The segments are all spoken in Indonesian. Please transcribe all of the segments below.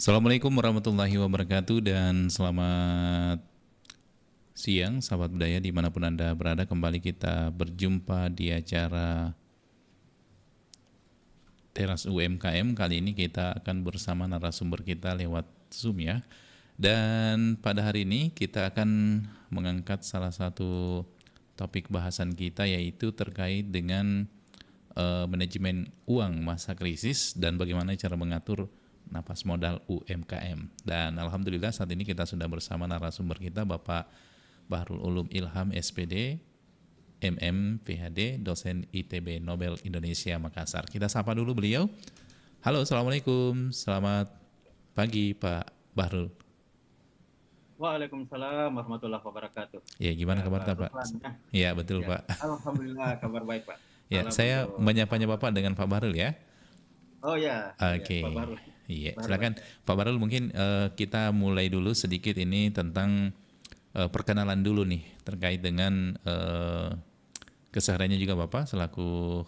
Assalamualaikum warahmatullahi wabarakatuh dan selamat siang sahabat budaya dimanapun Anda berada. Kembali kita berjumpa di acara Teras UMKM. Kali ini kita akan bersama narasumber kita lewat Zoom ya. Dan pada hari ini kita akan mengangkat salah satu topik bahasan kita, yaitu terkait dengan manajemen uang masa krisis dan bagaimana cara mengatur napas modal UMKM. Dan alhamdulillah saat ini kita sudah bersama narasumber kita, Bapak Bahrul Ulum Ilham SPD, MM, PhD, dosen ITB Nobel Indonesia Makassar. Kita sapa dulu beliau. Halo, Assalamualaikum. Selamat pagi Pak Bahrul. Waalaikumsalam warahmatullahi wabarakatuh. Ya, gimana kabar Pak? Ya, betul ya, Pak. Alhamdulillah kabar baik Pak. Ya, saya menyapanya Bapak dengan Pak Bahrul ya. Oh ya. Oke. Ya, Pak Bahrul. Iya, silakan Pak Bahrul, mungkin kita mulai dulu sedikit ini tentang perkenalan dulu nih terkait dengan kesehariannya juga Bapak selaku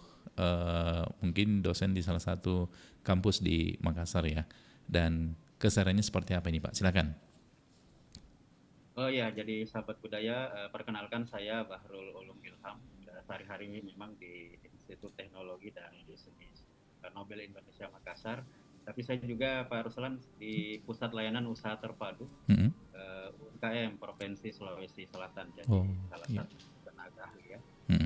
mungkin dosen di salah satu kampus di Makassar ya. Dan kesehariannya seperti apa ini Pak? Silakan. Oh ya, jadi sahabat budaya, perkenalkan saya Bahrul Ulum Ilham. Sehari-hari memang di Institut Teknologi dan Bisnis Nobel Indonesia Makassar. Tapi saya juga Pak Ruslan di Pusat Layanan Usaha Terpadu UMKM Provinsi Sulawesi Selatan. Jadi salah satu tenaga ahli ya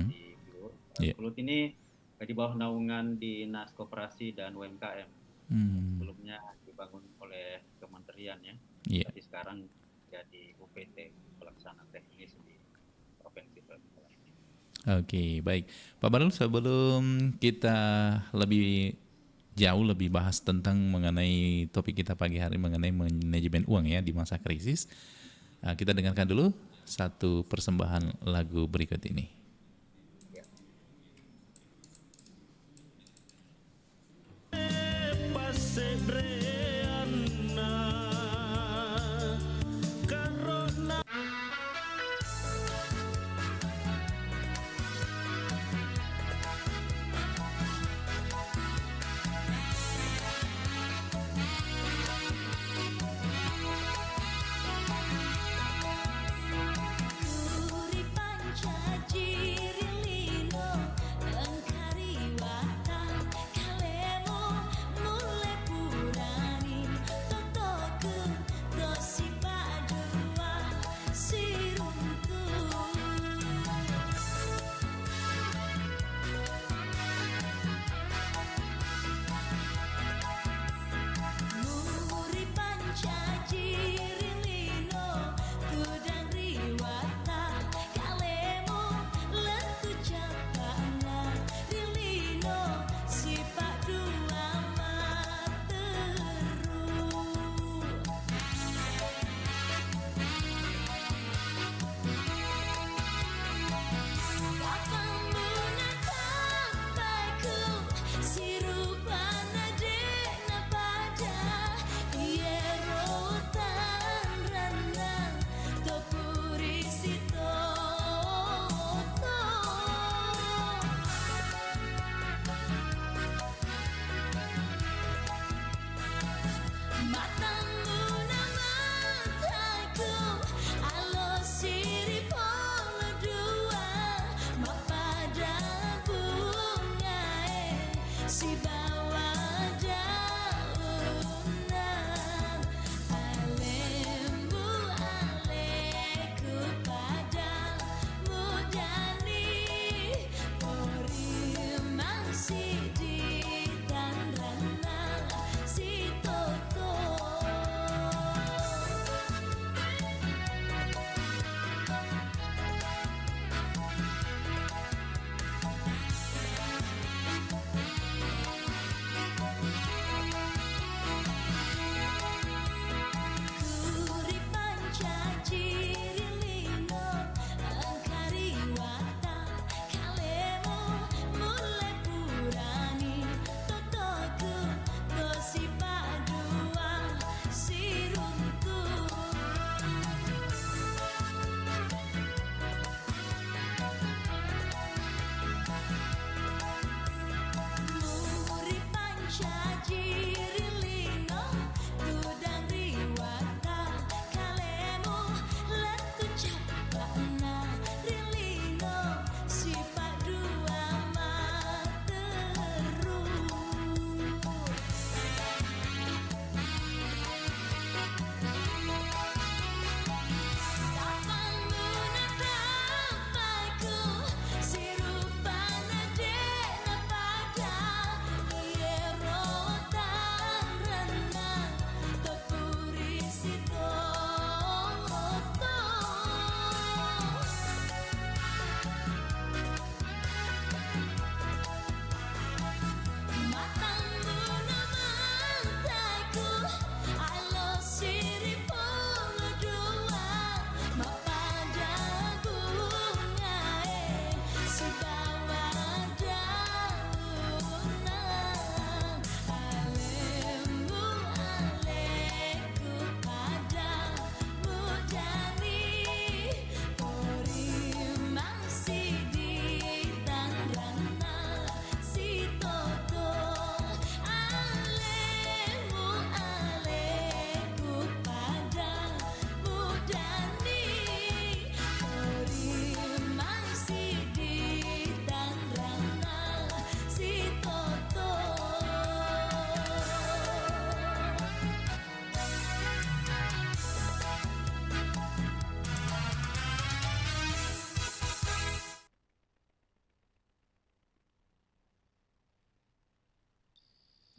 di Glut. Glut ini di bawah naungan Dinas Koperasi dan UMKM. Sebelumnya dibangun oleh kementerian ya. Tapi sekarang jadi UPT, pelaksana teknis di Provinsi Sulawesi Selatan. Oke, baik. Pak Bahrul, sebelum kita lebih bahas tentang mengenai topik kita pagi hari mengenai manajemen uang ya di masa krisis, kita dengarkan dulu satu persembahan lagu berikut ini. Suri pancaji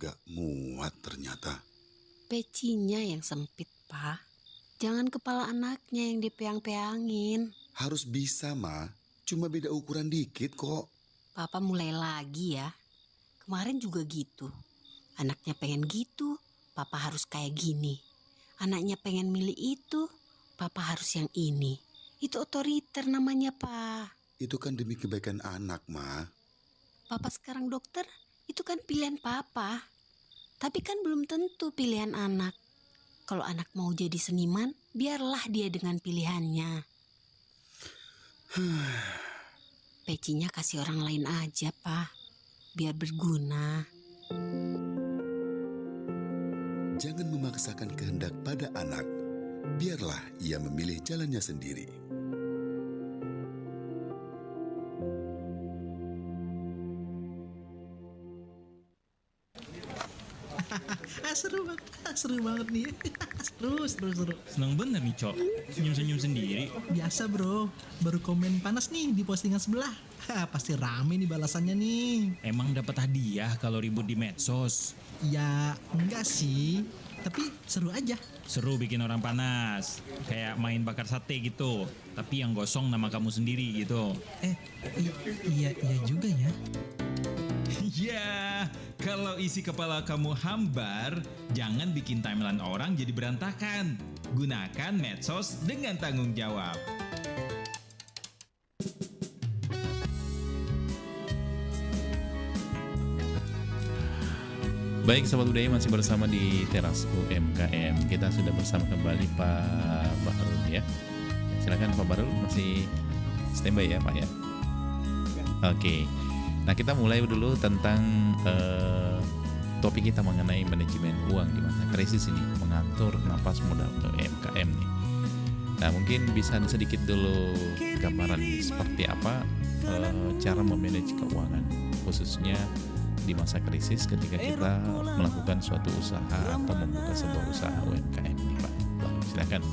Gak muat ternyata. Pecinya yang sempit, Pak. Jangan kepala anaknya yang dipeang-peangin. Harus bisa, Ma. Cuma beda ukuran dikit kok. Papa mulai lagi ya. Kemarin juga gitu. Anaknya pengen gitu, Papa harus kayak gini. Anaknya pengen milih itu, Papa harus yang ini. Itu otoriter namanya, Pak. Itu kan demi kebaikan anak, Ma. Papa sekarang dokter, itu kan pilihan Papa. Tapi kan belum tentu pilihan anak. Kalau anak mau jadi seniman, biarlah dia dengan pilihannya. Pecinya kasih orang lain aja, Pak. Biar berguna. Jangan memaksakan kehendak pada anak. Biarlah ia memilih jalannya sendiri. Seru banget nih. Seru. Seneng bener nih, Cok. Senyum-senyum sendiri. Biasa bro, baru komen panas nih di postingan sebelah. Pasti rame nih balasannya nih. Emang dapat hadiah kalau ribut di medsos? Ya enggak sih, tapi seru aja. Seru bikin orang panas. Kayak main bakar sate gitu. Tapi yang gosong nama kamu sendiri gitu. Iya juga ya. Ya, kalau isi kepala kamu hambar, jangan bikin timeline orang jadi berantakan. Gunakan medsos dengan tanggung jawab. Baik, Sobat Budaya, masih bersama di Teras UMKM. Kita sudah bersama kembali Pak Bahrul ya. Silakan Pak Bahrul, masih standby ya Pak ya. Oke. Nah, kita mulai dulu tentang topik kita mengenai manajemen uang di masa krisis ini, mengatur napas modal UMKM nih. Nah, mungkin bisa sedikit dulu gambaran nih, seperti apa cara memanage keuangan, khususnya di masa krisis ketika kita melakukan suatu usaha atau membuka sebuah usaha UMKM ini Pak. Silakan.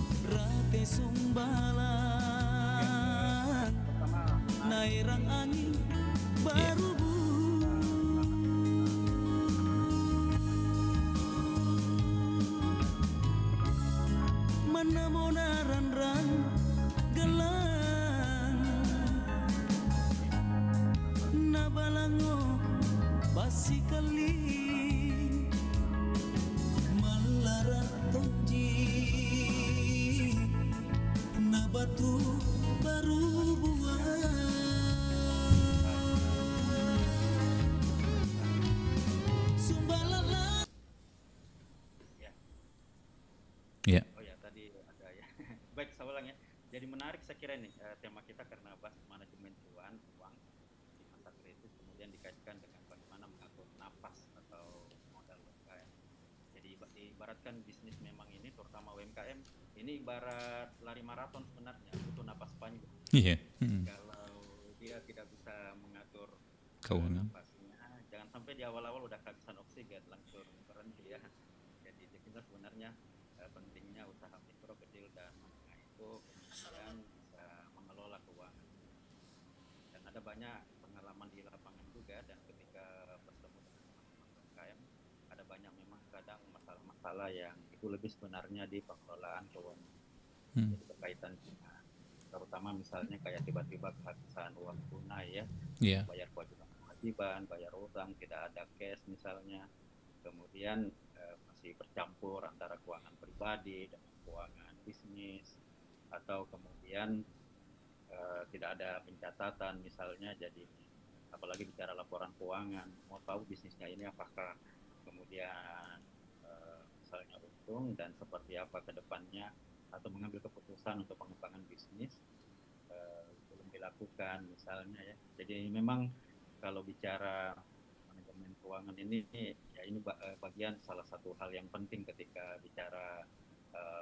Ya. Ya. Oh ya, tadi ada ya. Baik, saya ulang ya. Jadi menarik saya kira nih tema kita karena bahas manajemen uang di masa krisis, kemudian dikaitkan dengan bagaimana mengatur napas atau modal UMKM. Jadi ibaratkan bisnis memang ini, terutama UMKM, ini ibarat lari maraton sebenarnya, butuh napas panjang. Iya. Kalau dia tidak bisa mengatur Keuangan. napasnya, jangan sampai di awal-awal udah kehabisan oksigen langsung berhenti ya. Jadi kita sebenarnya pentingnya usaha mikro, kecil, dan menengah itu kemudian bisa mengelola keuangan. Dan ada banyak pengalaman di lapangan juga, dan ketika bertemu dengan teman-teman UMKM, ada banyak memang kadang masalah-masalah yang itu lebih sebenarnya di pengelolaan keuangan. Jadi berkaitan dengan terutama misalnya kayak tiba-tiba kehabisan uang tunai ya, Iya. bayar kewajiban, bayar utang, tidak ada cash misalnya, kemudian masih bercampur antara keuangan pribadi dengan keuangan bisnis, atau kemudian tidak ada pencatatan misalnya. Jadi apalagi bicara laporan keuangan, mau tahu bisnisnya ini apakah kemudian misalnya untung dan seperti apa ke depannya, atau mengambil keputusan untuk pengembangan bisnis belum dilakukan misalnya ya. Jadi memang kalau bicara manajemen keuangan ini ya, ini bagian salah satu hal yang penting ketika bicara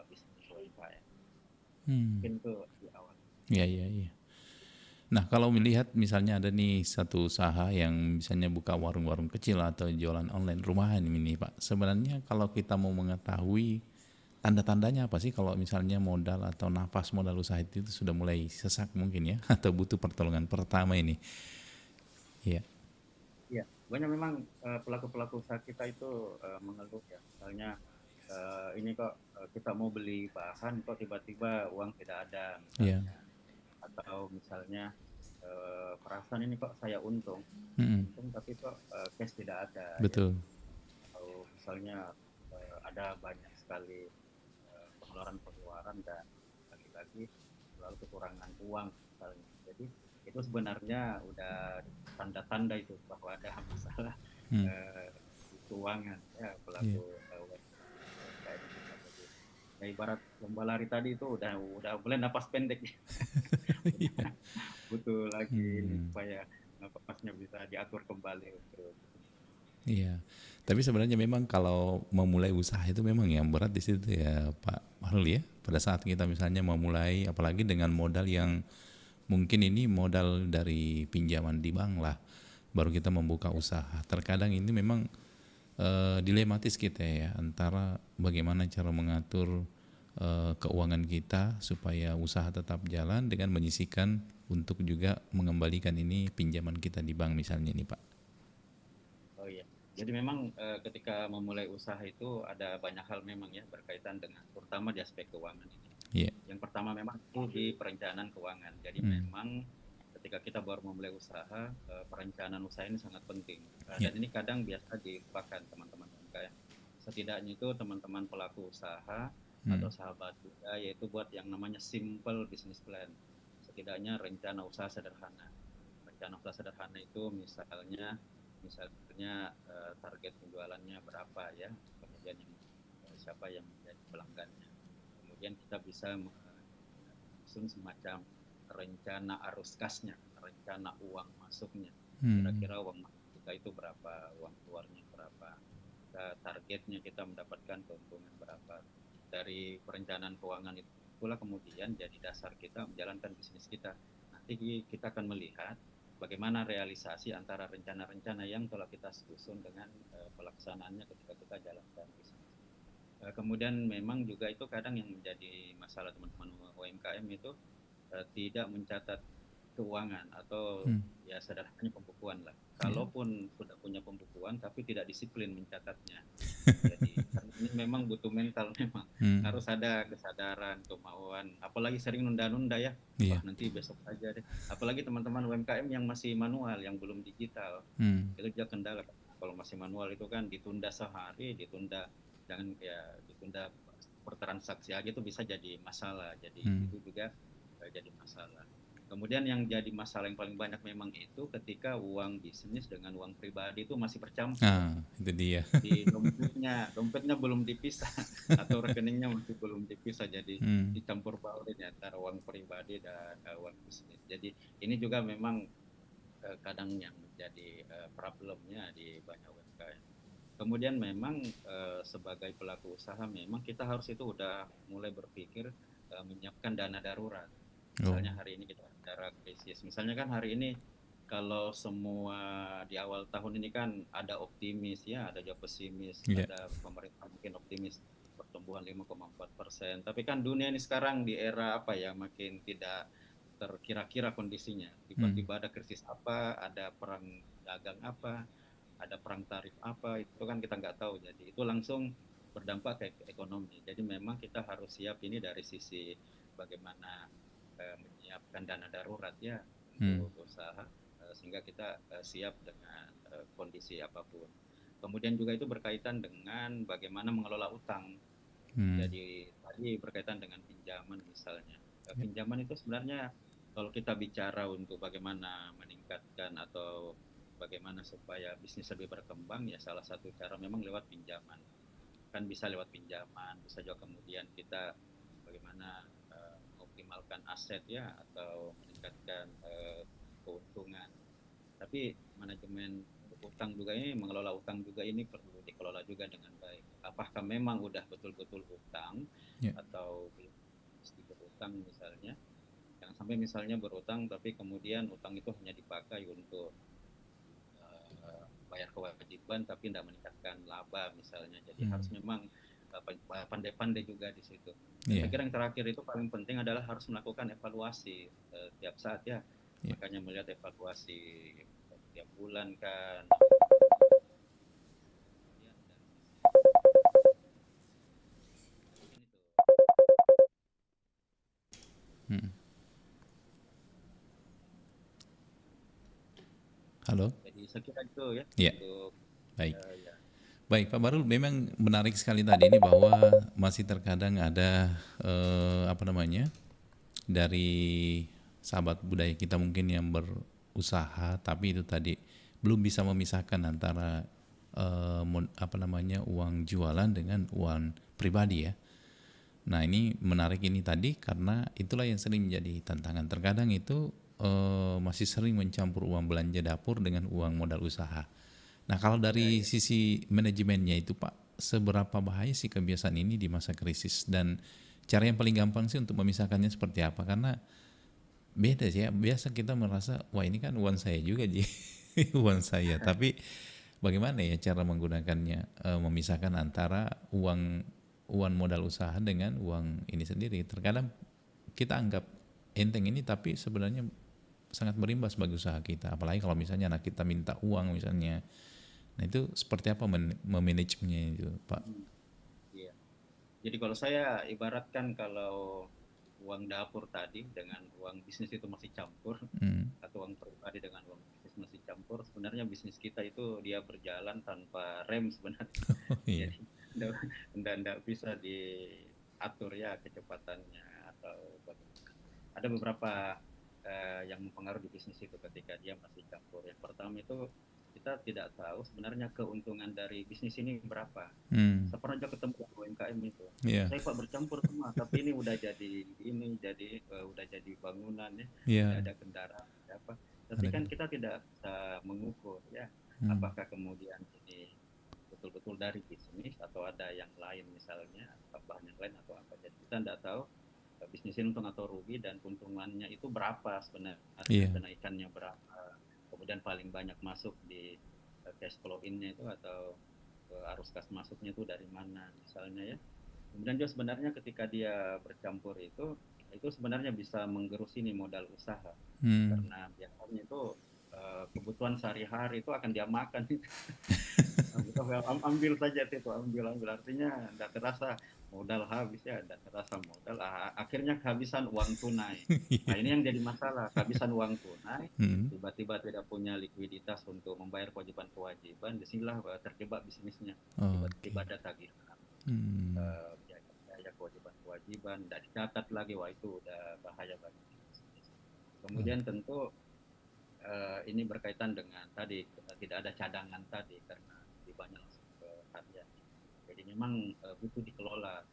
bisnis UMKM. Mungkin itu di awal. Iya. Nah, kalau melihat misalnya ada nih satu usaha yang misalnya buka warung-warung kecil atau jualan online rumahan ini Pak. Sebenarnya kalau kita mau mengetahui tanda-tandanya apa sih kalau misalnya modal atau napas modal usaha itu sudah mulai sesak mungkin ya, atau butuh pertolongan pertama ini? Iya. Ya, banyak memang pelaku-pelaku usaha kita itu mengeluh ya, misalnya ini kok kita mau beli bahan kok tiba-tiba uang tidak ada Iya. misalnya, atau misalnya perasaan ini kok saya Mm-mm. untung tapi kok cash tidak ada ya, Betul. atau misalnya ada banyak sekali pengeluaran-pengeluaran dan lagi-lagi lalu kekurangan uang misalnya. Jadi itu sebenarnya udah tanda-tanda itu bahwa ada masalah Mm. eh, keuangan ya Iya. pelaku UMKM kita. Jadi ya ibarat lomba lari tadi itu udah mulai napas pendek. Iya. Butuh lagi ini Hmm. supaya napasnya bisa diatur kembali untuk Iya. Tapi sebenarnya memang kalau memulai usaha itu memang yang berat di situ ya Pak Mahrul ya. Pada saat kita misalnya memulai, apalagi dengan modal yang mungkin ini modal dari pinjaman di bank lah, baru kita membuka usaha. Terkadang ini memang dilematis kita ya, antara bagaimana cara mengatur keuangan kita supaya usaha tetap jalan dengan menyisihkan untuk juga mengembalikan ini pinjaman kita di bank misalnya ini Pak. oh iya. Jadi memang ketika memulai usaha itu ada banyak hal memang ya berkaitan dengan terutama di aspek keuangan ini. Iya. Yang pertama memang itu di perencanaan keuangan. Jadi Hmm. memang ketika kita baru memulai usaha, perencanaan usaha ini sangat penting. Iya. Dan ini kadang biasa dilupakan teman-teman UMKM. Setidaknya itu teman-teman pelaku usaha atau Hmm. sahabat juga yaitu buat yang namanya simple business plan. Setidaknya rencana usaha sederhana. Rencana usaha sederhana itu misalnya target penjualannya berapa ya, kemudian siapa yang menjadi pelanggannya. Kemudian kita bisa menyusun semacam rencana arus kasnya, rencana uang masuknya. Hmm. Kira-kira uang masuk kita itu berapa, uang keluarnya berapa, targetnya kita mendapatkan keuntungan berapa. Dari perencanaan keuangan itulah kemudian jadi dasar kita menjalankan bisnis kita. Nanti kita akan melihat bagaimana realisasi antara rencana-rencana yang telah kita susun dengan pelaksanaannya ketika kita jalankan bisnis. Kemudian memang juga itu kadang yang menjadi masalah teman-teman UMKM itu tidak mencatat keuangan atau Hmm. ya sederhananya pembukuan lah. Iya. Kalaupun sudah punya pembukuan tapi tidak disiplin mencatatnya. Jadi ini memang butuh mental memang. Hmm. Harus ada kesadaran, kemauan. Apalagi sering nunda-nunda ya. Iya. Nanti besok aja deh. Apalagi teman-teman UMKM yang masih manual, yang belum digital. Hmm. Itu juga kendala. Kalau masih manual itu kan ditunda sehari, ditunda per transaksi aja itu bisa jadi masalah. Jadi itu juga jadi masalah. Kemudian yang jadi masalah yang paling banyak memang itu ketika uang bisnis dengan uang pribadi itu masih bercampur. Itu dia. Di dompetnya belum dipisah atau rekeningnya masih belum dipisah, jadi dicampur baurin antara uang pribadi dan uang bisnis. Jadi ini juga memang kadang yang menjadi problemnya di banyak UMKM. Kemudian memang sebagai pelaku usaha memang kita harus itu udah mulai berpikir menyiapkan dana darurat. Misalnya hari ini kita bicara krisis. Misalnya kan hari ini kalau semua di awal tahun ini kan ada optimis ya, ada juga pesimis, ada pemerintah mungkin optimis pertumbuhan 5,4%. Tapi kan dunia ini sekarang di era apa ya, makin tidak terkira-kira kondisinya. Tiba-tiba ada krisis apa, ada perang dagang apa, ada perang tarif apa, itu kan kita nggak tahu. Jadi itu langsung berdampak ke ekonomi. Jadi memang kita harus siap ini dari sisi bagaimana menyiapkan dana darurat ya untuk usaha sehingga kita siap dengan kondisi apapun. Kemudian juga itu berkaitan dengan bagaimana mengelola utang. Jadi tadi berkaitan dengan pinjaman misalnya. Pinjaman itu sebenarnya kalau kita bicara untuk bagaimana meningkatkan atau bagaimana supaya bisnis lebih berkembang ya salah satu cara memang lewat pinjaman. Kan bisa lewat pinjaman, bisa juga kemudian kita bagaimana mengoptimalkan aset ya atau meningkatkan keuntungan. Tapi manajemen utang juga ini, mengelola utang juga ini perlu dikelola juga dengan baik. Apakah memang udah betul-betul utang atau mesti berutang misalnya? Jangan sampai misalnya berutang tapi kemudian utang itu hanya dipakai untuk bayar kewajiban tapi tidak meningkatkan laba misalnya. Jadi harus memang pandai-pandai juga di situ. Saya kira yang terakhir itu paling penting adalah harus melakukan evaluasi tiap saat ya. Makanya melihat evaluasi tiap bulan kan, Hmm. Halo. Jadi saya kira itu ya Ya, untuk baik. ya. Baik, Pak Barul, memang menarik sekali tadi ini bahwa masih terkadang ada apa namanya dari sahabat budaya kita mungkin yang berusaha, tapi itu tadi belum bisa memisahkan antara apa namanya uang jualan dengan uang pribadi ya. Nah ini menarik ini tadi karena itulah yang sering menjadi tantangan. Terkadang itu masih sering mencampur uang belanja dapur dengan uang modal usaha. Nah kalau dari sisi manajemennya itu Pak, seberapa bahaya sih kebiasaan ini di masa krisis, dan cara yang paling gampang sih untuk memisahkannya seperti apa? Karena beda sih ya, biasa kita merasa wah ini kan uang saya juga Ji, uang saya. Tapi bagaimana ya cara menggunakannya, memisahkan antara uang modal usaha dengan uang ini sendiri. Terkadang kita anggap enteng ini tapi sebenarnya sangat berimbas bagi usaha kita, apalagi kalau misalnya anak kita minta uang misalnya. Nah itu seperti apa memanajemennya itu Pak? Iya. Jadi kalau saya ibaratkan kalau uang dapur tadi dengan uang bisnis itu masih campur, atau uang pribadi dengan uang bisnis masih campur, sebenarnya bisnis kita itu dia berjalan tanpa rem sebenarnya. Oh iya. Jadi tidak bisa diatur ya kecepatannya atau bagaimana. Ada beberapa yang mempengaruhi bisnis itu ketika dia masih campur. Yang pertama itu kita tidak tahu sebenarnya keuntungan dari bisnis ini berapa. Saya pernah juga ketemu UMKM itu. Yeah. Saya Pak bercampur semua, tapi ini udah jadi udah jadi bangunan ya, Yeah. ada kendaraan, apa. Tapi kan kita tidak bisa mengukur ya, apakah kemudian ini betul-betul dari bisnis atau ada yang lain misalnya, tambahan yang lain atau apa. Jadi kita tidak tahu bisnis ini untung atau rugi dan keuntungannya itu berapa sebenarnya, kenaikannya berapa, kemudian paling banyak masuk di cash flow in-nya itu atau arus kas masuknya itu dari mana misalnya ya. Kemudian juga sebenarnya ketika dia bercampur itu sebenarnya bisa menggerus ini modal usaha, karena biasanya itu kebutuhan sehari-hari itu akan dia makan. ambil saja itu ambil artinya tidak terasa modal habis ya, tidak terasa modal, akhirnya kehabisan uang tunai. Nah ini yang jadi masalah, kehabisan uang tunai, tiba-tiba tidak punya likuiditas untuk membayar kewajiban, disinilah terjebak bisnisnya. Tiba-tiba ada tagihan, biaya kewajiban, tidak dicatat lagi, wah itu udah bahaya bagi bisnis. Kemudian tentu ini berkaitan dengan tadi tidak ada cadangan tadi karena banyak ke harian. Jadi memang butuh dikelola.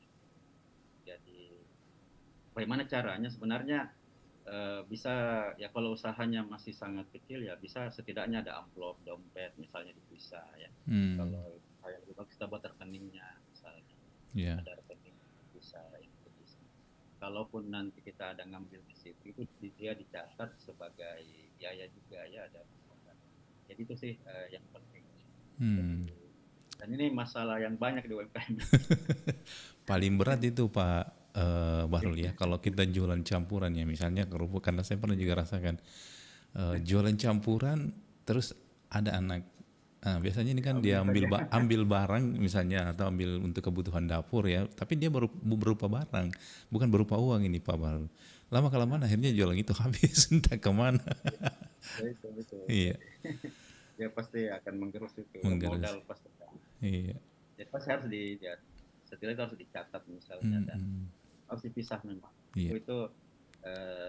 Jadi bagaimana caranya sebenarnya bisa ya, kalau usahanya masih sangat kecil ya bisa setidaknya ada amplop dompet misalnya dipisah ya. Kalau saya kita buat rekeningnya misalnya, ada rekening bisa itu bisa. Kalaupun nanti kita ada ngambil di situ itu dia dicatat sebagai biaya juga ya, ada. Jadi itu sih yang penting. Dan ini masalah yang banyak di UMKM. Paling berat itu Pak Bahrul ya, kalau kita jualan campuran ya, misalnya kerupuk, karena saya pernah juga rasakan jualan campuran terus ada anak. Nah, biasanya ini kan dia ambil barang misalnya atau ambil untuk kebutuhan dapur ya, tapi dia berupa barang, bukan berupa uang ini Pak Bahrul. Lama-kelamaan akhirnya jualan itu habis entah kemana. Betul. Iya. Dia pasti akan menggerus itu modal pasti. Iya. Jadi pasti harus setidaknya harus dicatat misalnya dan harus dipisah memang. Iya. Itu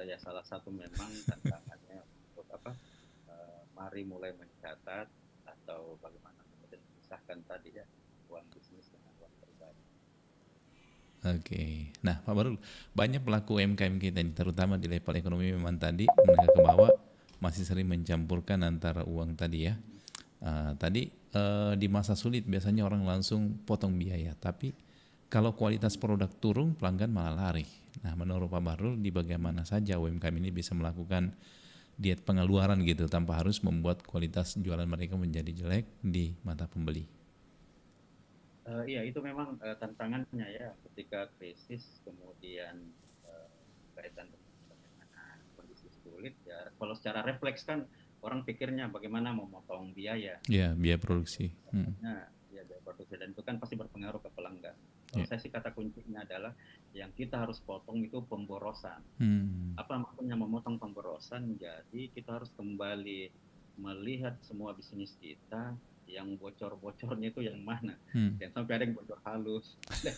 ya salah satu memang tantangannya untuk mari mulai mencatat atau bagaimana kemudian memisahkan tadi ya uang bisnis dengan uang pribadi. Oke. Nah Pak Bahrul, banyak pelaku UMKM kita ini terutama di level ekonomi memang tadi menengah ke bawah masih sering mencampurkan antara uang tadi ya. Tadi di masa sulit biasanya orang langsung potong biaya, tapi kalau kualitas produk turun pelanggan malah lari. Nah menurut Pak Bahrul, di bagaimana saja UMKM ini bisa melakukan diet pengeluaran gitu tanpa harus membuat kualitas jualan mereka menjadi jelek di mata pembeli? Iya itu memang tantangannya ya ketika krisis kemudian kaitan dengan kondisi sulit ya. Kalau secara refleks kan orang pikirnya bagaimana memotong biaya. Ya, biaya produksi. Nah, ya biaya produksi dan itu kan pasti berpengaruh ke pelanggan. Kalau saya sih kata kuncinya adalah yang kita harus potong itu pemborosan. Hmm. Apa maksudnya memotong pemborosan? Jadi kita harus kembali melihat semua bisnis kita yang bocor-bocornya itu yang mana. Hmm. Dan sampai ada yang bocor halus, ada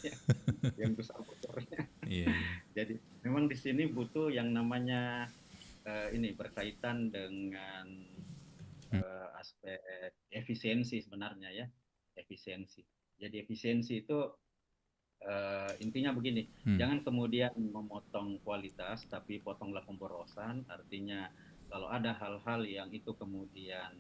yang besar bocornya. Iya, iya. Jadi memang di sini butuh yang namanya ini berkaitan dengan Hmm. aspek efisiensi sebenarnya ya, efisiensi. Jadi efisiensi itu intinya begini, Hmm. jangan kemudian memotong kualitas, tapi potonglah pemborosan. Artinya kalau ada hal-hal yang itu kemudian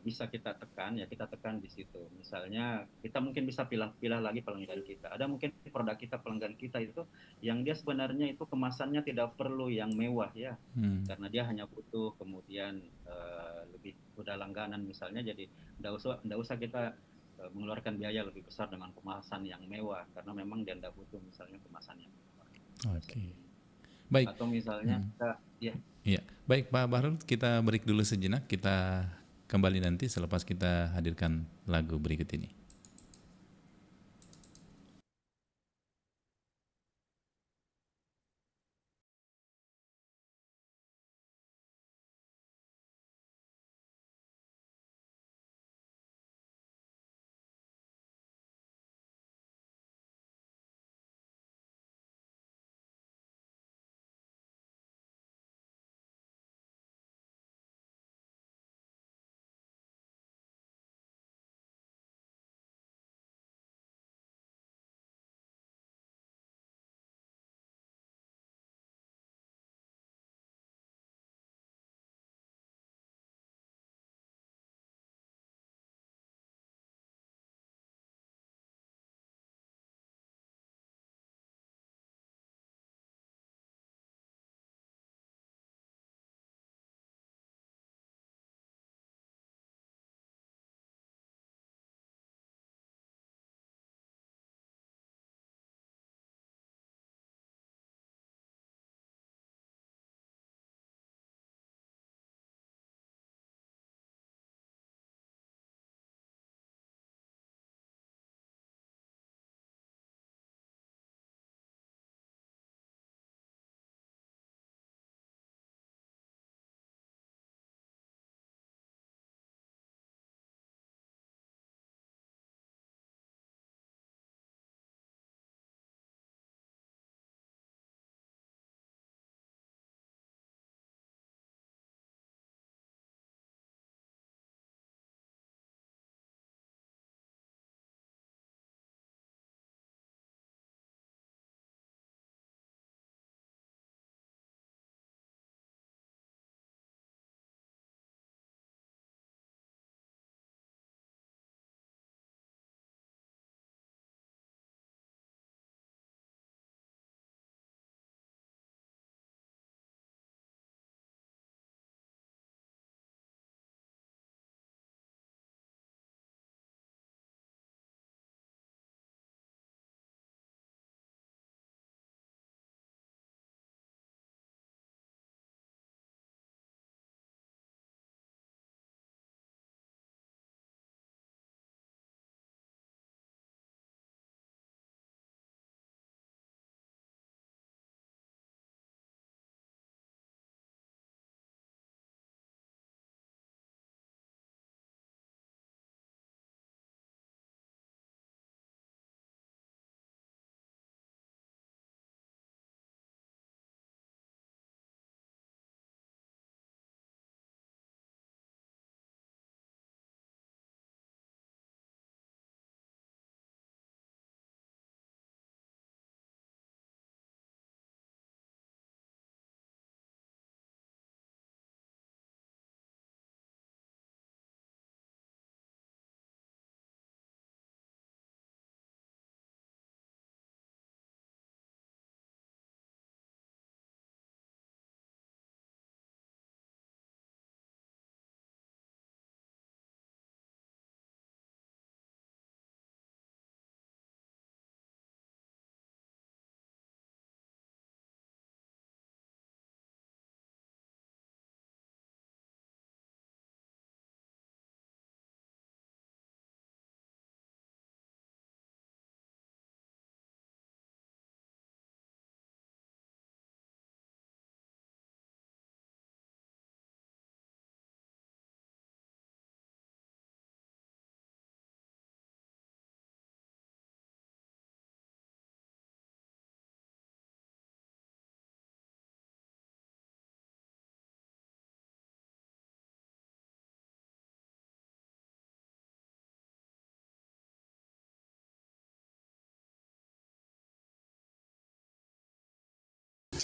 bisa kita tekan, ya kita tekan di situ. Misalnya kita mungkin bisa pilah-pilah lagi pelanggan kita. Ada mungkin produk kita, pelanggan kita itu yang dia sebenarnya itu kemasannya tidak perlu yang mewah ya, Hmm. karena dia hanya butuh kemudian lebih udah langganan misalnya. Jadi nggak usah kita mengeluarkan biaya lebih besar dengan kemasan yang mewah, karena memang dia nggak butuh misalnya kemasan yang mewah. Oke. Baik. Atau misalnya Hmm. kita, ya Iya. Baik Pak Bahrul, kita break dulu sejenak. Kita kembali nanti selepas kita hadirkan lagu berikut ini.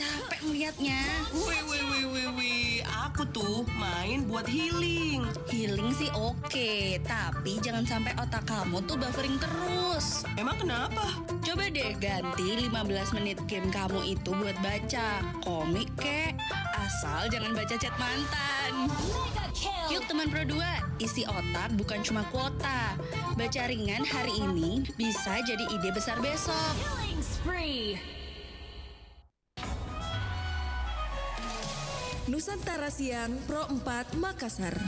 capek melihatnya. Wih, aku tuh main buat healing. Healing sih oke, tapi jangan sampai otak kamu tuh buffering terus. Emang kenapa? Coba deh ganti 15 menit game kamu itu buat baca komik kek. Asal jangan baca chat mantan. Yuk teman Pro 2, isi otak bukan cuma kuota. Baca ringan hari ini bisa jadi ide besar besok. Nusantara Siang Pro 4 Makassar.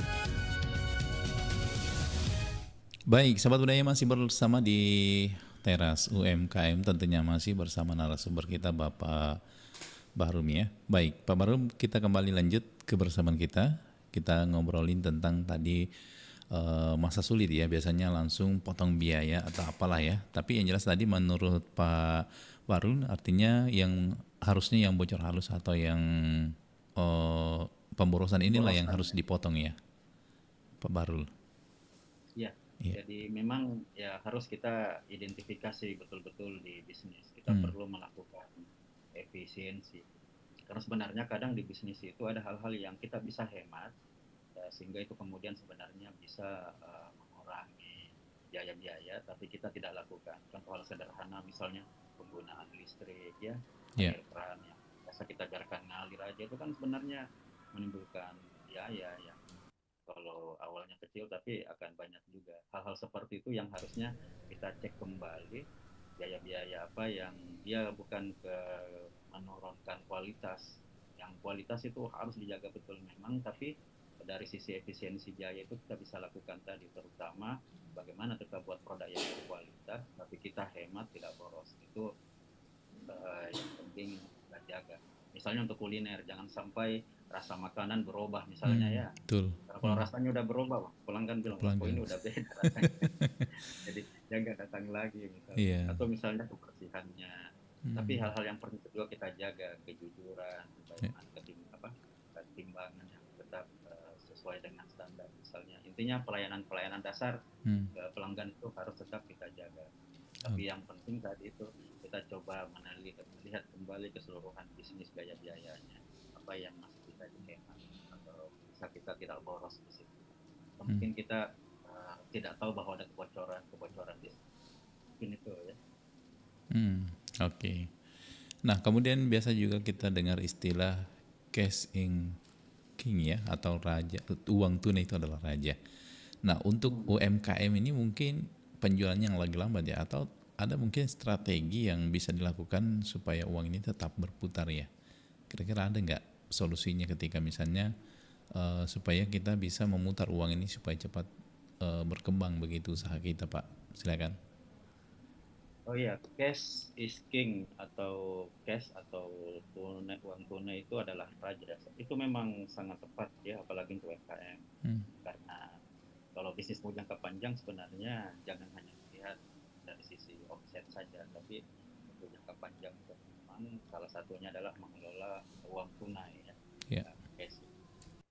Baik, sahabat budaya masih bersama di teras UMKM, tentunya masih bersama narasumber kita Bapak Bahrum ya. Baik, Pak Bahrum, kita kembali lanjut kebersamaan kita. Kita ngobrolin tentang tadi masa sulit ya, biasanya langsung potong biaya atau apalah ya. Tapi yang jelas tadi menurut Pak Bahrum artinya yang harusnya yang bocor halus atau yang pemborosan inilah yang harus dipotong ya, Pak Barul. Ya, jadi memang ya harus kita identifikasi betul-betul di bisnis. Kita perlu melakukan efisiensi. Karena sebenarnya kadang di bisnis itu ada hal-hal yang kita bisa hemat, ya, sehingga itu kemudian sebenarnya bisa mengurangi biaya-biaya, tapi kita tidak lakukan. Contoh hal sederhana misalnya penggunaan listrik ya, air keran yang biasa kita biarkan ngalir aja itu kan sebenarnya menimbulkan biaya yang kalau awalnya kecil tapi akan banyak juga. Hal-hal seperti itu yang harusnya kita cek kembali biaya-biaya apa yang dia bukan ke menurunkan kualitas. Yang kualitas itu harus dijaga betul memang, tapi dari sisi efisiensi biaya itu kita bisa lakukan tadi, terutama bagaimana kita buat produk yang berkualitas tapi kita hemat tidak boros. Itu yang penting kita jaga. Misalnya untuk kuliner jangan sampai rasa makanan berubah misalnya ya. Betul. Karena kalau rasanya udah berubah, pelanggan bilang oh ini udah beda rasanya. Jadi jangan datang lagi misalnya. Atau misalnya kebersihannya. Tapi hal-hal yang penting juga kita jaga, kejujuran, ketimbangan yang tetap sesuai dengan standar misalnya. Intinya pelayanan dasar pelanggan itu harus tetap kita jaga. Tapi yang penting tadi itu kita coba melihat kembali keseluruhan bisnis biaya-biayanya, apa yang masih bisa dihemat atau bisa kita tidak boros di situ. Mungkin kita tidak tahu bahwa ada kebocoran bisnis. Mungkin itu ya. Oke. Nah, kemudian biasa juga kita dengar istilah cash in king ya, atau raja, uang tunai itu adalah raja. Nah, untuk UMKM ini mungkin penjualannya yang lagi lambat ya, atau ada mungkin strategi yang bisa dilakukan supaya uang ini tetap berputar ya. Kira-kira ada nggak solusinya ketika misalnya supaya kita bisa memutar uang ini supaya cepat berkembang begitu usaha kita, Pak? Silakan. Oh iya, cash is king atau cash atau tunai, uang tunai itu adalah raja. Itu memang sangat tepat ya, apalagi untuk UMKM. Karena kalau bisnis mau jangka panjang sebenarnya jangan hanya melihat dari sisi omset saja, tapi untuk jangka panjang itu memang salah satunya adalah mengelola uang tunai ya. Cash.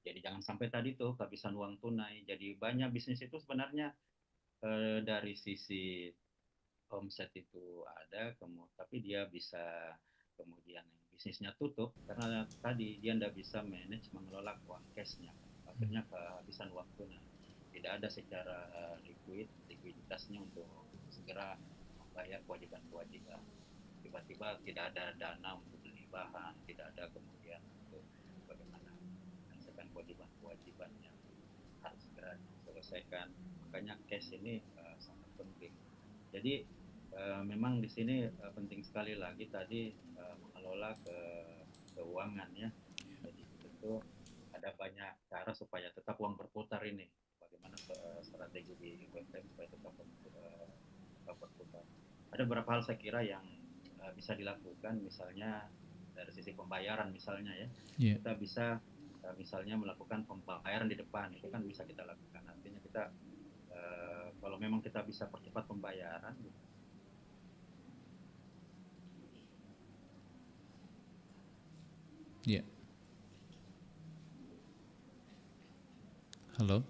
Jadi jangan sampai tadi tuh kehabisan uang tunai. Jadi banyak bisnis itu sebenarnya dari sisi omset itu ada, tapi dia bisa kemudian bisnisnya tutup karena tadi dia tidak bisa manage mengelola uang cashnya, akhirnya kehabisan uang tunai. Tidak ada secara likuiditasnya untuk segera membayar kewajiban-kewajiban. Tiba-tiba tidak ada dana untuk beli bahan, tidak ada kemudian untuk bagaimana menyelesaikan kewajiban-kewajiban yang harus segera diselesaikan. Makanya cash ini sangat penting. Jadi memang di sini penting sekali lagi tadi mengelola keuangan ya. Jadi itu ada banyak cara supaya tetap uang berputar ini. Bagaimana strategi di UMKM supaya tetap berputar. Ada beberapa hal saya kira yang bisa dilakukan, misalnya dari sisi pembayaran misalnya ya. Kita bisa misalnya melakukan pembayaran di depan, itu kan bisa kita lakukan. Artinya kita kalau memang kita bisa percepat pembayaran. Ya. Halo.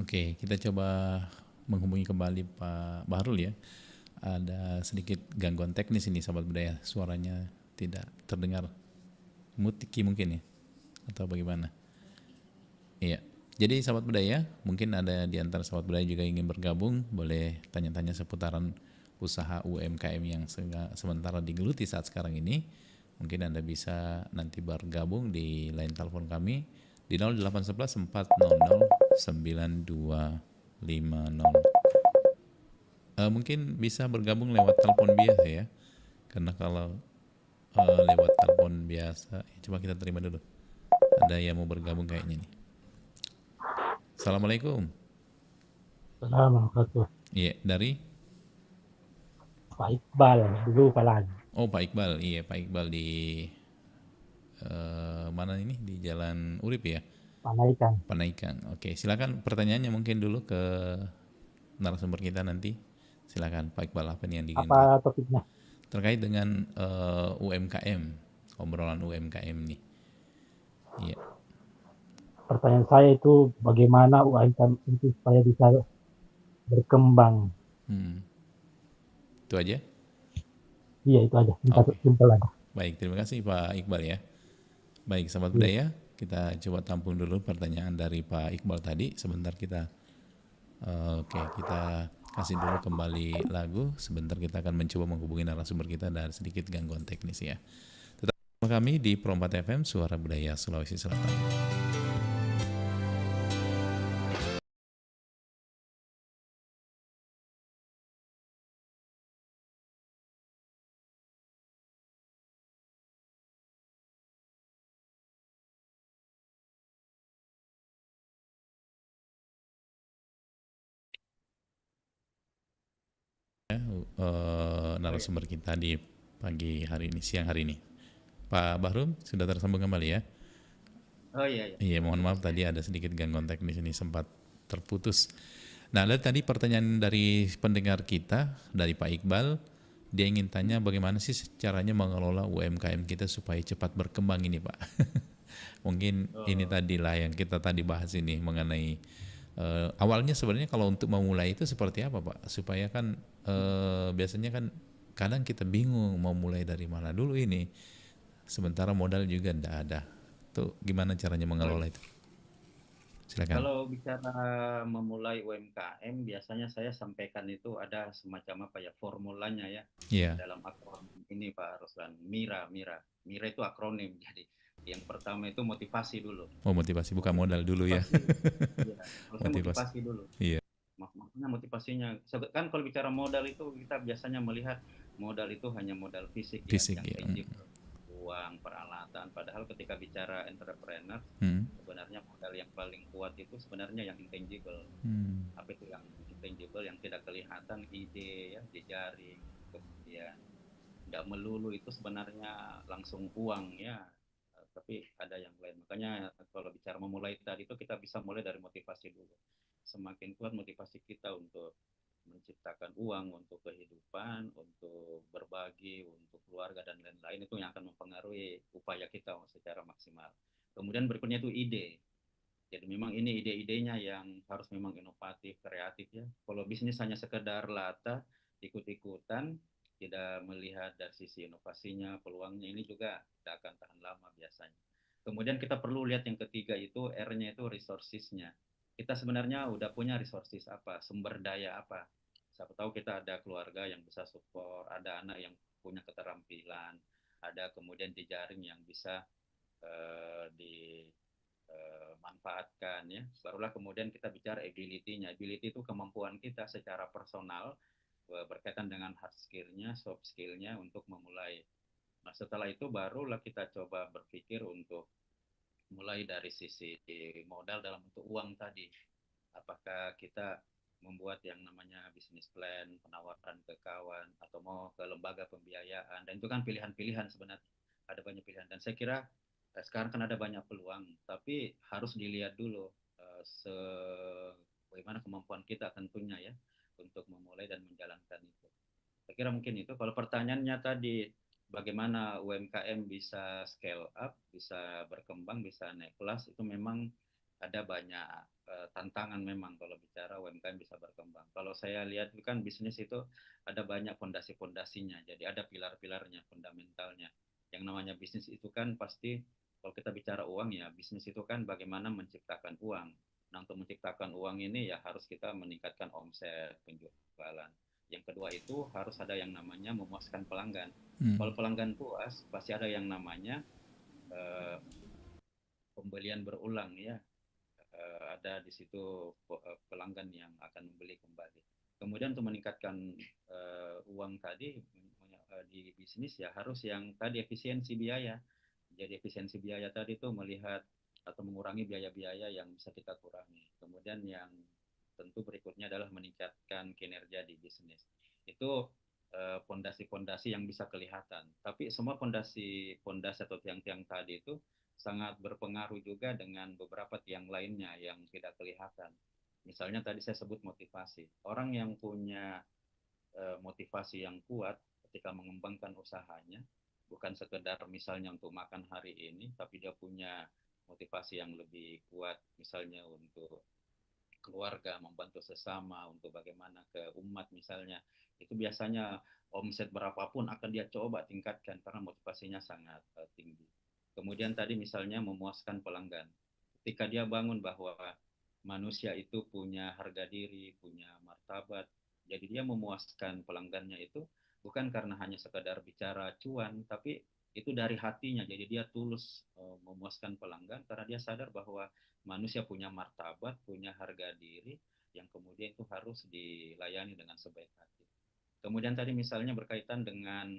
Oke, kita coba menghubungi kembali Pak Bahrul ya. Ada sedikit gangguan teknis ini sahabat budaya, suaranya tidak terdengar mutiki mungkin ya, atau bagaimana? Iya. Jadi sahabat budaya, mungkin ada di antara sahabat budaya juga ingin bergabung, boleh tanya-tanya seputaran usaha UMKM yang sementara digeluti saat sekarang ini. Mungkin Anda bisa nanti bergabung di line telepon kami di 0811 400 9250. Mungkin bisa bergabung lewat telepon biasa ya, karena kalau lewat telepon biasa, coba kita terima dulu. Ada yang mau bergabung kayaknya nih. Assalamualaikum. Assalamualaikum. Iya, dari Pak Iqbal, dulu Pak lagi. Oh, Pak Iqbal. Iya, Pak Iqbal di mana ini? Di Jalan Urip ya? Panaikan. Panaikan. Oke, silakan pertanyaannya mungkin dulu ke narasumber kita nanti. Silakan Pak Iqbal, apa nih yang ingin Apa topiknya? terkait dengan UMKM, obrolan UMKM nih. Iya. Pertanyaan saya itu bagaimana UMKM itu supaya bisa berkembang. Itu aja? Iya, itu aja. Simpel aja. Baik, terima kasih Pak Iqbal ya. Baik, sahabat budaya, kita coba tampung dulu pertanyaan dari Pak Iqbal tadi. Sebentar kita kita kasih dulu kembali lagu. Sebentar kita akan mencoba menghubungi narasumber kita dan sedikit gangguan teknis ya. Tetap bersama kami di Pro 4 FM, Suara Budaya Sulawesi Selatan. Narasumber kita di pagi hari ini, siang hari ini. Pak Bahrum sudah tersambung kembali ya? Oh iya. Iya, mohon maaf tadi ada sedikit gangguan teknis ini sempat terputus. Nah, lihat tadi pertanyaan dari pendengar kita, dari Pak Iqbal, dia ingin tanya bagaimana sih caranya mengelola UMKM kita supaya cepat berkembang ini Pak. Mungkin ini tadilah yang kita tadi bahas ini mengenai awalnya sebenarnya kalau untuk memulai itu seperti apa Pak? Supaya kan biasanya kan kadang kita bingung mau mulai dari mana dulu ini, sementara modal juga tidak ada. Tuh gimana caranya mengelola itu? Silakan. Kalau bicara memulai UMKM, biasanya saya sampaikan itu ada semacam apa ya, formulanya ya. Yeah. Dalam akronim ini Pak Ruslan, MIRA itu akronim. Jadi yang pertama itu motivasi dulu. Oh, motivasi, bukan modal dulu ya. Iya, motivasi dulu. Iya. Maksudnya motivasinya, kan kalau bicara modal itu kita biasanya melihat modal itu hanya modal fisik yang ya. tangible, uang, peralatan. Padahal ketika bicara entrepreneur, sebenarnya modal yang paling kuat itu sebenarnya yang intangible. Apa itu yang intangible, yang tidak kelihatan, ide ya, jejaring, kemudian tidak melulu itu sebenarnya langsung uang ya, tapi ada yang lain. Makanya kalau bicara memulai tadi itu kita bisa mulai dari motivasi dulu. Semakin kuat motivasi kita untuk menciptakan uang untuk kehidupan, untuk berbagi, untuk keluarga dan lain-lain, itu yang akan mempengaruhi upaya kita secara maksimal. Kemudian berikutnya itu ide. Jadi memang ini ide-idenya yang harus memang inovatif, kreatif ya. Kalau bisnis hanya sekedar lata, ikut-ikutan, tidak melihat dari sisi inovasinya, peluangnya, ini juga tidak akan tahan lama biasanya. Kemudian kita perlu lihat yang ketiga itu R-nya itu resources-nya. Kita sebenarnya udah punya resources apa, sumber daya apa. Siapa tahu kita ada keluarga yang bisa support, ada anak yang punya keterampilan, ada kemudian jejaring yang bisa dimanfaatkan ya. Barulah kemudian kita bicara ability-nya. Ability itu kemampuan kita secara personal berkaitan dengan hard skill-nya, soft skill-nya untuk memulai. Nah setelah itu barulah kita coba berpikir untuk mulai dari sisi modal dalam bentuk uang tadi. Apakah kita membuat yang namanya bisnis plan, penawaran ke kawan, atau mau ke lembaga pembiayaan. Dan itu kan pilihan-pilihan sebenarnya. Ada banyak pilihan. Dan saya kira sekarang kan ada banyak peluang, tapi harus dilihat dulu bagaimana kemampuan kita tentunya ya untuk memulai dan menjalankan itu. Saya kira mungkin itu. Kalau pertanyaannya tadi, bagaimana UMKM bisa scale up, bisa berkembang, bisa naik kelas, itu memang ada banyak tantangan memang kalau bicara UMKM bisa berkembang. Kalau saya lihat itu kan bisnis itu ada banyak fondasi-fondasinya, jadi ada pilar-pilarnya, fundamentalnya. Yang namanya bisnis itu kan pasti kalau kita bicara uang ya, bisnis itu kan bagaimana menciptakan uang. Nah, untuk menciptakan uang ini ya harus kita meningkatkan omset, penjualan. Yang kedua itu harus ada yang namanya memuaskan pelanggan. Kalau pelanggan puas, pasti ada yang namanya eh, pembelian berulang ya. Ada di situ pelanggan yang akan membeli kembali. Kemudian untuk meningkatkan uang tadi di bisnis ya harus yang tadi efisiensi biaya. Jadi efisiensi biaya tadi itu melihat atau mengurangi biaya-biaya yang bisa kita kurangi. Kemudian yang tentu berikutnya adalah meningkatkan kinerja di bisnis. Itu pondasi-pondasi yang bisa kelihatan. Tapi semua pondasi atau tiang-tiang tadi itu sangat berpengaruh juga dengan beberapa tiang lainnya yang tidak kelihatan. Misalnya tadi saya sebut motivasi. Orang yang punya motivasi yang kuat ketika mengembangkan usahanya, bukan sekedar misalnya untuk makan hari ini, tapi dia punya motivasi yang lebih kuat, misalnya untuk keluarga, membantu sesama, untuk bagaimana ke umat misalnya, itu biasanya omset berapapun akan dia coba tingkatkan karena motivasinya sangat tinggi. Kemudian tadi misalnya memuaskan pelanggan. Ketika dia bangun bahwa manusia itu punya harga diri, punya martabat, jadi dia memuaskan pelanggannya itu bukan karena hanya sekadar bicara cuan, tapi itu dari hatinya. Jadi dia tulus memuaskan pelanggan karena dia sadar bahwa manusia punya martabat, punya harga diri yang kemudian itu harus dilayani dengan sebaik hati. Kemudian tadi misalnya berkaitan dengan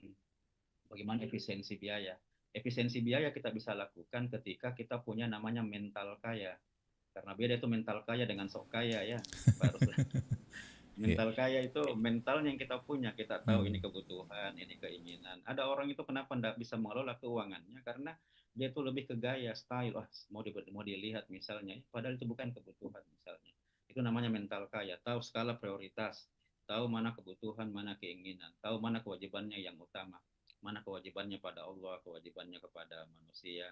bagaimana efisiensi biaya. Efisiensi biaya kita bisa lakukan ketika kita punya namanya mental kaya. Karena beda itu mental kaya dengan sok kaya ya. Mental kaya itu mentalnya yang kita punya, kita tahu ini kebutuhan, ini keinginan. Ada orang itu kenapa tidak bisa mengelola keuangannya karena dia itu lebih ke gaya, style, mau dilihat misalnya, padahal itu bukan kebutuhan misalnya. Itu namanya mental kaya, tahu skala prioritas, tahu mana kebutuhan, mana keinginan, tahu mana kewajibannya yang utama, mana kewajibannya pada Allah, kewajibannya kepada manusia.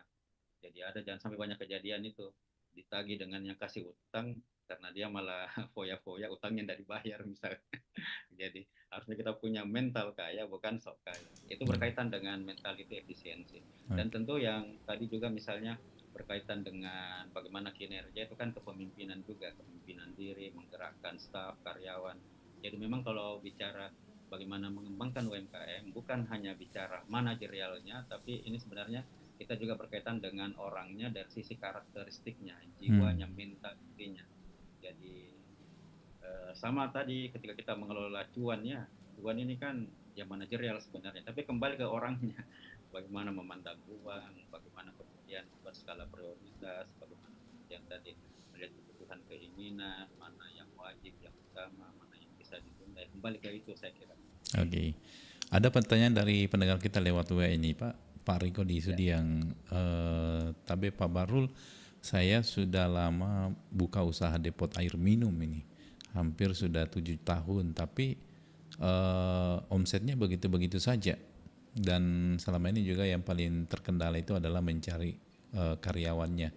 Jadi jangan sampai banyak kejadian itu ditagih dengan yang kasih utang karena dia malah foya-foya utangnya tidak dibayar misalnya. Jadi harusnya kita punya mental kaya bukan sok kaya. Itu berkaitan dengan mentality efisiensi. Dan tentu yang tadi juga misalnya berkaitan dengan bagaimana kinerja itu kan kepemimpinan juga, kepemimpinan diri, menggerakkan staf, karyawan. Jadi memang kalau bicara bagaimana mengembangkan UMKM bukan hanya bicara manajerialnya, tapi ini sebenarnya kita juga berkaitan dengan orangnya dari sisi karakteristiknya, jiwanya, mentalitinya. Jadi sama tadi ketika kita mengelola cuan ini kan ya manajerial sebenarnya, tapi kembali ke orangnya, bagaimana memandang uang, bagaimana kemudian berskala prioritas, bagaimana yang tadi melihat kebutuhan, keinginan, mana yang wajib, yang utama, mana yang bisa ditunda, kembali ke itu saya kira. Oke. Ada pertanyaan dari pendengar kita lewat WA ini Pak Riko di Sudi yang Tabe Pak Barul, saya sudah lama buka usaha depot air minum ini, hampir sudah 7 tahun, tapi omsetnya begitu-begitu saja. Dan selama ini juga yang paling terkendala itu adalah mencari karyawannya.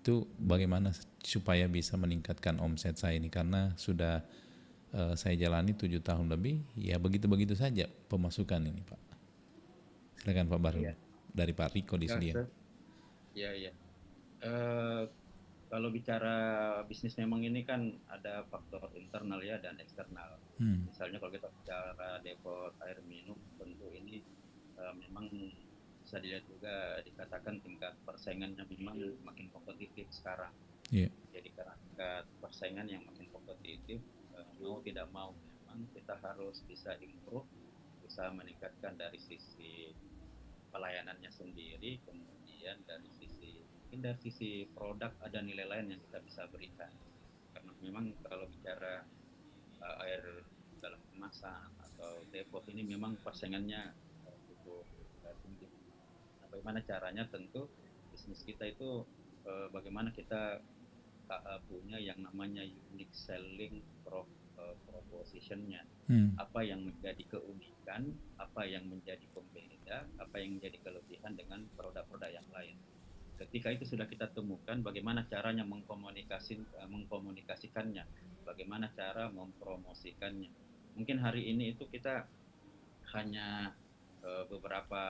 Itu bagaimana supaya bisa meningkatkan omset saya ini, karena sudah saya jalani 7 tahun lebih, ya begitu-begitu saja pemasukan ini Pak. Silakan Pak Barul, dari Pak Riko di Sudi. Iya. Kalau bicara bisnis memang ini kan ada faktor internal ya dan eksternal. Misalnya kalau kita bicara depot air minum, tentu ini memang bisa dilihat juga dikatakan tingkat persaingannya memang makin kompetitif sekarang. Jadi karena persaingan yang makin kompetitif, mau tidak mau memang kita harus bisa improve, bisa meningkatkan dari sisi pelayanannya sendiri, kemudian dari sisi produk ada nilai lain yang kita bisa berikan. Karena memang kalau bicara air dalam kemasan atau depot ini memang persaingannya cukup tinggi. Nah, bagaimana caranya? Tentu bisnis kita itu bagaimana kita punya yang namanya unique selling proposition-nya. Apa yang menjadi keunikan, apa yang menjadi pembeda, apa yang menjadi kelebihan dengan produk-produk yang lain. Ketika itu sudah kita temukan bagaimana caranya mengkomunikasikannya, bagaimana cara mempromosikannya. Mungkin hari ini itu kita hanya beberapa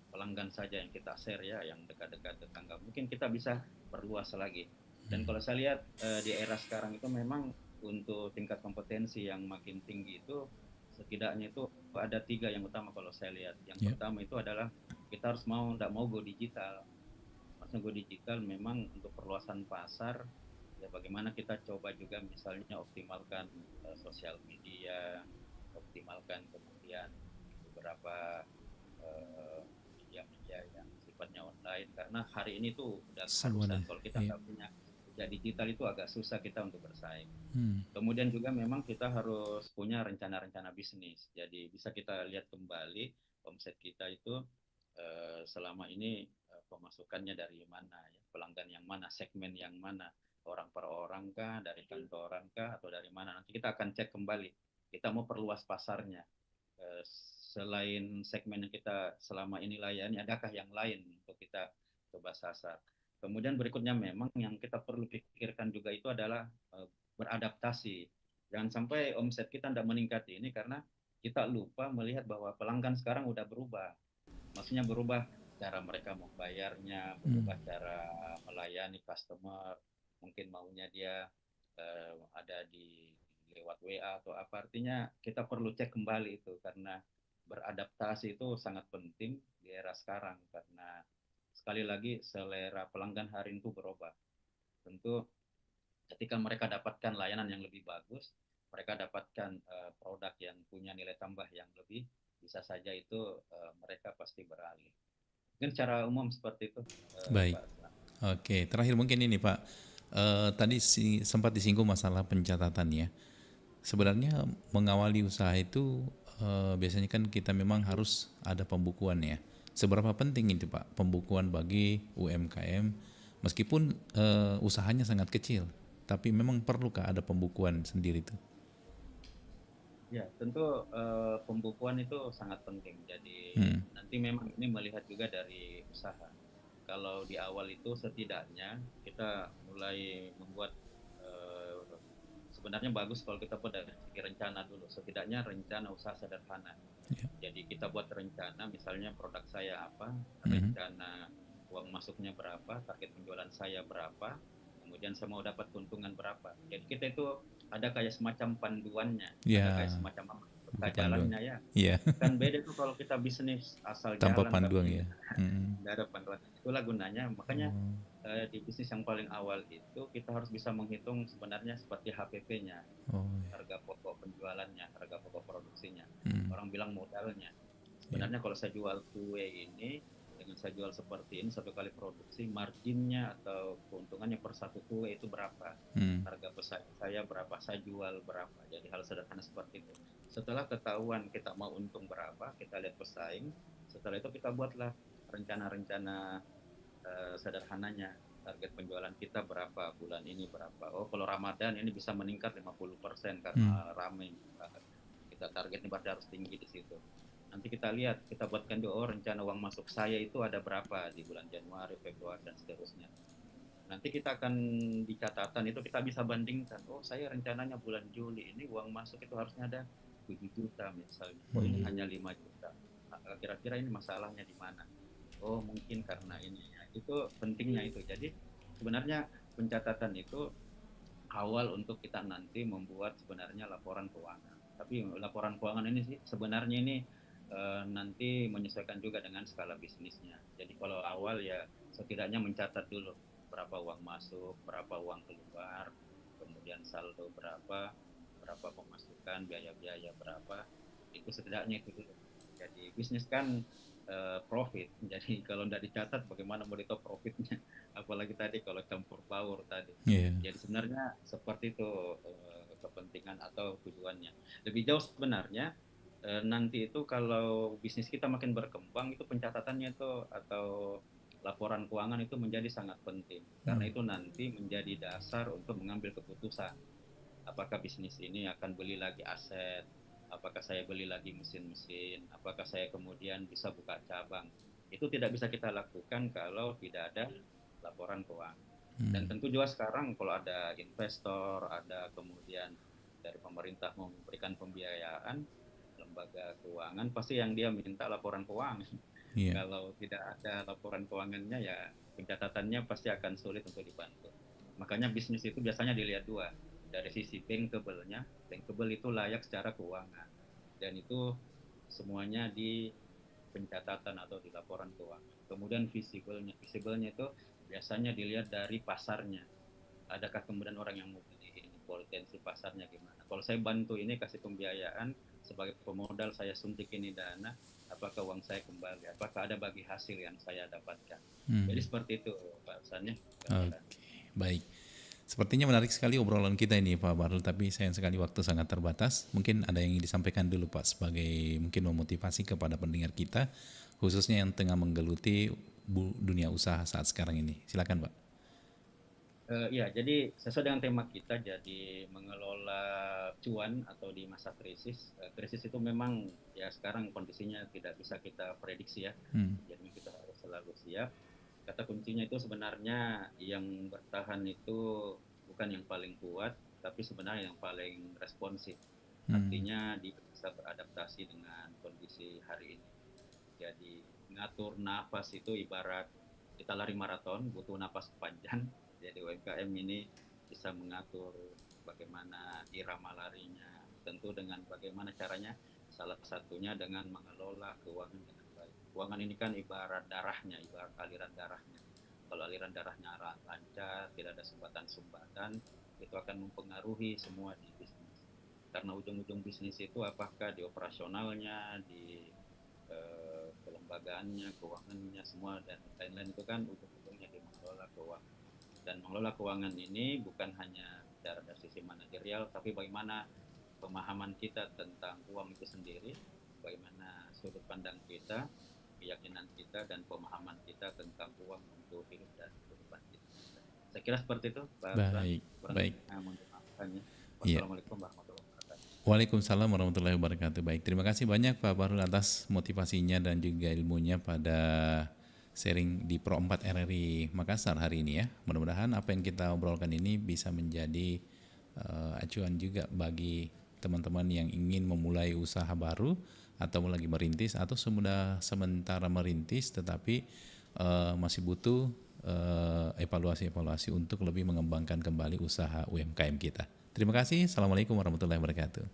pelanggan saja yang kita share ya, yang dekat-dekat tetangga. Mungkin kita bisa perluas lagi. Dan kalau saya lihat di era sekarang itu memang untuk tingkat kompetensi yang makin tinggi itu setidaknya itu ada 3 yang utama kalau saya lihat. Yang pertama itu adalah kita harus tidak mau go digital. Maksudnya go digital memang untuk perluasan pasar, ya bagaimana kita coba juga misalnya optimalkan sosial media, optimalkan kemudian beberapa media yang sifatnya online, karena hari ini tuh udah keharusan. Kalau kita nggak punya media digital itu agak susah kita untuk bersaing. Kemudian juga memang kita harus punya rencana-rencana bisnis. Jadi bisa kita lihat kembali omset kita itu selama ini pemasukannya dari mana, ya, pelanggan yang mana, segmen yang mana, orang per orang kah, dari kantoran kah, atau dari mana. Nanti kita akan cek kembali. Kita mau perluas pasarnya. Selain segmen yang kita selama ini layani, adakah yang lain untuk kita coba sasar. Kemudian berikutnya memang yang kita perlu pikirkan juga itu adalah beradaptasi. Jangan sampai omset kita tidak meningkat ini karena kita lupa melihat bahwa pelanggan sekarang udah berubah. Maksudnya berubah cara mereka mau bayarnya, berubah cara melayani customer. Mungkin maunya dia ada di lewat WA atau apa. Artinya kita perlu cek kembali itu, karena beradaptasi itu sangat penting di era sekarang, karena sekali lagi selera pelanggan hari itu berubah. Tentu ketika mereka dapatkan layanan yang lebih bagus, mereka dapatkan produk yang punya nilai tambah yang lebih, bisa saja itu mereka pasti beralih. Mungkin secara umum seperti itu. Baik. Oke, terakhir mungkin ini Pak, tadi sempat disinggung masalah pencatatan ya. Sebenarnya mengawali usaha itu biasanya kan kita memang harus ada pembukuan ya. Seberapa penting itu Pak pembukuan bagi UMKM, meskipun usahanya sangat kecil, tapi memang perlukah ada pembukuan sendiri itu? Ya, tentu pembukuan itu sangat penting. Jadi nanti memang ini melihat juga dari usaha. Kalau di awal itu setidaknya kita mulai membuat sebenarnya bagus kalau kita buat dari segi rencana dulu. Setidaknya rencana usaha sederhana. Jadi kita buat rencana, misalnya produk saya apa, rencana uang masuknya berapa, target penjualan saya berapa, kemudian saya mau dapat keuntungan berapa. Jadi kita itu ada kayak semacam panduannya, ada kayak semacam jalannya ya. Kan beda tuh kalau kita bisnis asal tanpa jalan panduan ya. Tidak ada panduan. Itulah gunanya. Makanya di bisnis yang paling awal itu kita harus bisa menghitung sebenarnya seperti HPP-nya, harga pokok penjualannya, harga pokok produksinya. Orang bilang modalnya. Sebenarnya kalau saya jual kue ini, dengan saya jual seperti ini 1 kali produksi, marginnya atau keuntungannya per 1 kue itu berapa, harga pesaing saya berapa, saya jual berapa. Jadi hal sederhana seperti itu. Setelah ketahuan kita mau untung berapa, kita lihat pesaing. Setelah itu kita buatlah rencana-rencana sederhananya, target penjualan kita berapa bulan ini, berapa. Oh, kalau Ramadan ini bisa meningkat 50% karena ramai. Kita targetnya berarti harus tinggi di situ. Nanti kita lihat, kita buatkan dulu, rencana uang masuk saya itu ada berapa di bulan Januari, Februari, dan seterusnya. Nanti kita akan di catatan itu kita bisa bandingkan. Oh, saya rencananya bulan Juli ini uang masuk itu harusnya ada 7 juta misalnya. Oh, ini hanya 5 juta. Kira-kira ini masalahnya di mana? Oh, mungkin karena ini. Itu pentingnya itu. Jadi sebenarnya pencatatan itu awal untuk kita nanti membuat sebenarnya laporan keuangan. Tapi laporan keuangan ini sih sebenarnya ini nanti menyesuaikan juga dengan skala bisnisnya. Jadi kalau awal ya setidaknya mencatat dulu berapa uang masuk, berapa uang keluar, kemudian saldo berapa pemasukan, biaya-biaya berapa, itu setidaknya itu dulu. Jadi bisnis kan profit, jadi kalau tidak dicatat bagaimana mau ditahu profitnya, apalagi tadi kalau campur baur tadi. Jadi sebenarnya seperti itu kepentingan atau tujuannya. Lebih jauh sebenarnya nanti itu kalau bisnis kita makin berkembang itu pencatatannya itu atau laporan keuangan itu menjadi sangat penting, karena itu nanti menjadi dasar untuk mengambil keputusan apakah bisnis ini akan beli lagi aset, apakah saya beli lagi mesin-mesin, apakah saya kemudian bisa buka cabang. Itu tidak bisa kita lakukan kalau tidak ada laporan keuangan. Dan tentu juga sekarang kalau ada investor, ada kemudian dari pemerintah mau memberikan pembiayaan, lembaga keuangan pasti yang dia minta laporan keuangan. Kalau tidak ada laporan keuangannya ya pencatatannya pasti akan sulit untuk dibantu. Makanya bisnis itu biasanya dilihat dua, dari sisi bankable-nya. Bankable itu layak secara keuangan, dan itu semuanya di pencatatan atau di laporan keuangan. Kemudian visible-nya itu biasanya dilihat dari pasarnya. Adakah kemudian orang yang mau beli ini, potensi pasarnya gimana. Kalau saya bantu ini kasih pembiayaan sebagai pemodal, saya suntik ini dana, apakah uang saya kembali, apakah ada bagi hasil yang saya dapatkan. Jadi seperti itu Pak Hasannya. Oke, baik. Sepertinya menarik sekali obrolan kita ini Pak Bahrul, tapi sayang sekali waktu sangat terbatas. Mungkin ada yang ingin disampaikan dulu Pak sebagai mungkin memotivasi kepada pendengar kita, khususnya yang tengah menggeluti dunia usaha saat sekarang ini. Silakan Pak. Ya, jadi sesuai dengan tema kita, jadi mengelola cuan atau di masa krisis. Krisis itu memang ya sekarang kondisinya tidak bisa kita prediksi ya. Jadi kita harus selalu siap. Kata kuncinya itu sebenarnya yang bertahan itu bukan yang paling kuat, tapi sebenarnya yang paling responsif. Artinya dia bisa beradaptasi dengan kondisi hari ini. Jadi ngatur nafas itu ibarat kita lari maraton, butuh nafas panjang. Jadi UMKM ini bisa mengatur bagaimana irama larinya, tentu dengan bagaimana caranya, salah satunya dengan mengelola keuangan dengan baik. Keuangan ini kan ibarat darahnya, ibarat aliran darahnya. Kalau aliran darahnya lancar, tidak ada sumbatan-sumbatan, itu akan mempengaruhi semua di bisnis. Karena ujung-ujung bisnis itu apakah di operasionalnya, di kelembagaannya, keuangannya semua dan lain-lain itu kan ujung-ujungnya di mengelola keuangan. Dan mengelola keuangan ini bukan hanya secara dari sisi manajerial, tapi bagaimana pemahaman kita tentang uang itu sendiri, bagaimana sudut pandang kita, keyakinan kita, dan pemahaman kita tentang uang untuk hidup dan kehidupan kita. Saya kira seperti itu, Pak. Baik, baik. Wassalamualaikum warahmatullahi wabarakatuh. Waalaikumsalam warahmatullahi wabarakatuh. Baik, terima kasih banyak Pak Bahrul atas motivasinya dan juga ilmunya pada sharing di Pro 4 RRI Makassar hari ini ya. Mudah-mudahan apa yang kita obrolkan ini bisa menjadi acuan juga bagi teman-teman yang ingin memulai usaha baru atau lagi merintis atau sudah sementara merintis tetapi masih butuh evaluasi-evaluasi untuk lebih mengembangkan kembali usaha UMKM kita. Terima kasih. Assalamualaikum warahmatullahi wabarakatuh.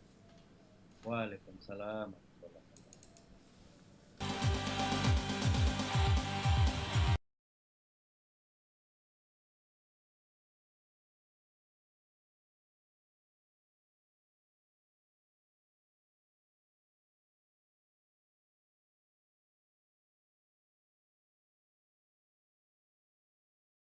Waalaikumsalam.